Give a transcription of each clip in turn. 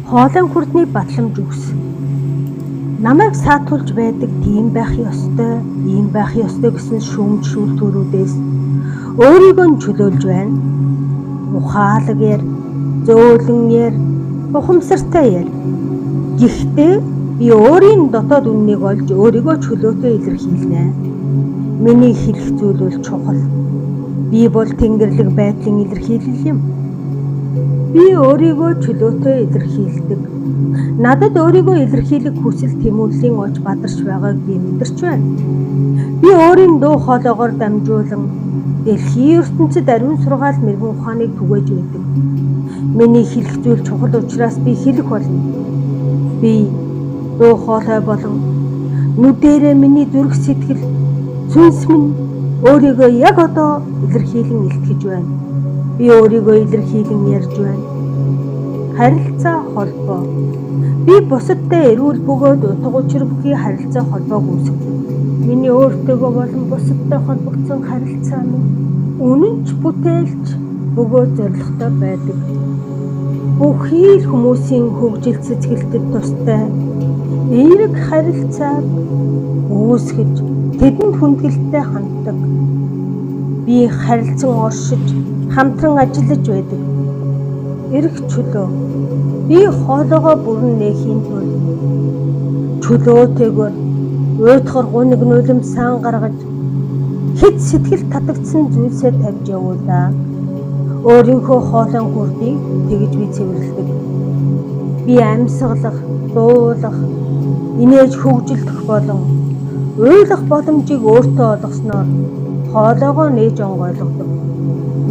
Хоолой хүрдний батламж үгс. Намайг саатуулж байдаг тийм байх ёстой, ийм байх ёстой гэсэн шүүмж шүүлтүүрүүдээс өөрийгөө нь чөлөөлж байна. Ухаалаг яар, зөөлөн яар, ухамсартай яар. Гэхдээ би өөрийн дотоод үннийг олж өөрийгөө чөлөөтэй илэрхийлнэ. Миний хэлэх зүйл бол чухал. Би бол тэнгэрлэг байдлын илэрхийлэл юм. Би өөрийгөө чөлөөтэй илэрхийлдэг. Надад өөрийгөө илэрхийлэх хүсэл тэмүүллийн оч бадарч байгааг би мэдэрч байна. Би өөрийн дуу хоолойгоор дамжуулан дэлхийн ертөнцид ариун сургаал мэрэгэн ухааныг түгээж байдаг. Миний хэлэх зүйл чухал учраас би хэлэх болно. Би дуу хоолой болон нүдэрээ миний зүрх сэтгэл, сүнс минь өөрийгөө яг одоо илэрхийлэн илтгэж байна. Би өөрийгөө илэрхийлэн ярьж байна. Харилцаа холбоо. Би бусадтай эрүүл бөгөөд утга учир бүхий харилцаа холбоог үүсгэв. Миний өөртөөгөө болон бусадтай холбогдсон харилцаа минь үнэн ч бүтээлч бөгөөд зоригтой байдаг. Бүхий л хүмүүсийн хөгжил цэцгэлтэд тустай эерэг харилцааг үүсгэж тэдэнд хүндгэлтэй ханддаг. Би харилцан оршиж хамтран ажиллаж байдаг. Эрх чөлөө. Би хоолойгоо бүрэн нээхийн тулд чөлөөтэйгээр уйтгар гуниг нулимс сан гаргаж хэд сэтгэл татагдсан зүйлсээ тавьж явуулаа. Өөрийнхөө хоолойн хүрдийг тэгж би цэвэрлэдэг. Би амьсгалах, дуулах, инээж хөгжилдөх болон уйлах боломжийг өөртөө олгосноор хоолойгоо нээж онгойлгодог.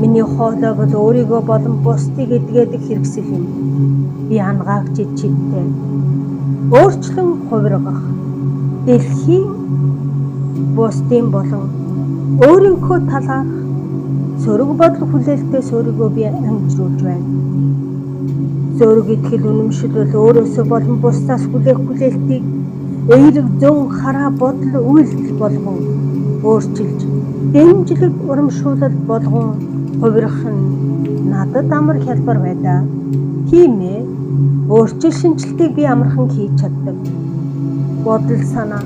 Миний хоолой бол өөрийгөө болон бусдыг эдгээдэг хэрэгсэл юм. Би ангаагч чидтэй. Өөрчлөн хувиргах. Дэлхийн бусдын болон өөрийнхөө талаарх сөрөг бодол хүлээлтээс өөрийгөө би амжруулж байна. Сөрөг итгэл үнэмшил бол өөрөөсөө болон бусдаас хүлээх хүлээлтийг эерэг зөн хараа бодол үйлдэл болгон өөрчилж дэмжлэг урамшуулал болгон хувирах нь надад амар хялбар байдаг. Тийм ээ. Өөрчил шинжилтийг би амархан хийж чаддаг. Бодол санаа,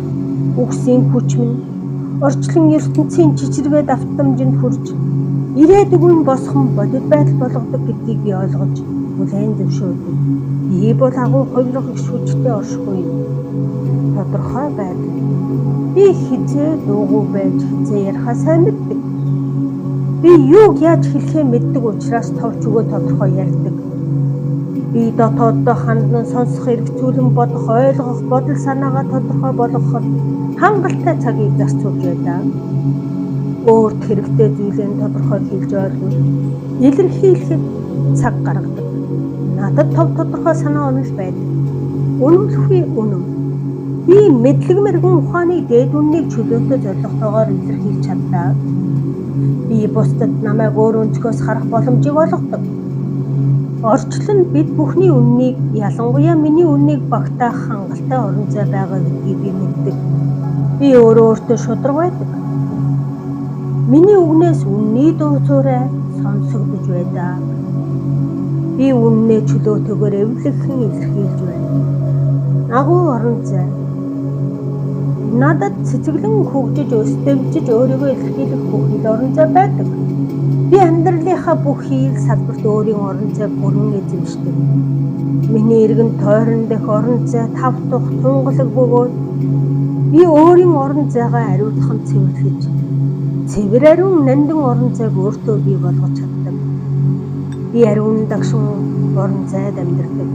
үгсийн хүч минь орчлон ертөнцийн жижигрээ давтамжинд хүрч ирээдүгün босхон бодит байдал болгодог гэдгийг би ойлгож бүлээн зөвшөөрдөг. Би бол агуу хувирах их шүжтэй оршихгүй юм. Тодорхой байдал. Би хизээ дуугүй байж хизээ ярихаа сайн мэддэг. Би юуг яаж хэлэхээ мэддэг учраас товч өгөө тодорхой ярьдаг. Би дотооддоо хандан сонсох эргцүүлэн бодох, ойлгох, бодол санаагаа тодорхой болгоход хангалттай цагийг зарцуулж байдаг. Өөрт хэрэгтэй зүйлээ тодорхой хэлж ойлгох, илэрхийлэхэд цаг гаргадаг. Надад тодорхой санаа онол байдаг. Үнэмлэхгүй үнэм. Би мэдлэг мэрэгэн ухааны дээд үннийг чөлөөтэй зорилготойгоор илэрхийлж чаддаг. Би бусдад намайг өөр өнцгөөс харах боломжийг олгодог. Орчлон бид бүхний үннийг, ялангуяа миний үннийг багтаах хангалттай орон зай байгаа гэдгийг би мэддэг. Би өөртөө шударга байдаг. Миний үгнээс үнний дууцуурай сонсогдож байдаг. Би үннээ чөлөөтэйгээр эвлэгхэн илэрхийлж байна. Агуу орон зай. Надад цэцэглэн хөгжиж, өсдөгжиж өөрийгөө илэрхийлэх бүх хил орон зай байдаг. Би амьдралынхаа бүх хил салбарт өөрийн орон зай бүрэн эзэмшдэг. Миний эргэн тойрон дэх орон зай тав тух тунгалаг бөгөөд би өөрийн орон зайгаа ариутхан цэвэрлэж, цэвэр ариун нандин орон зайг өөртөө бий болгож чаддаг. Би ариун дагшин орон зайд амьдардаг.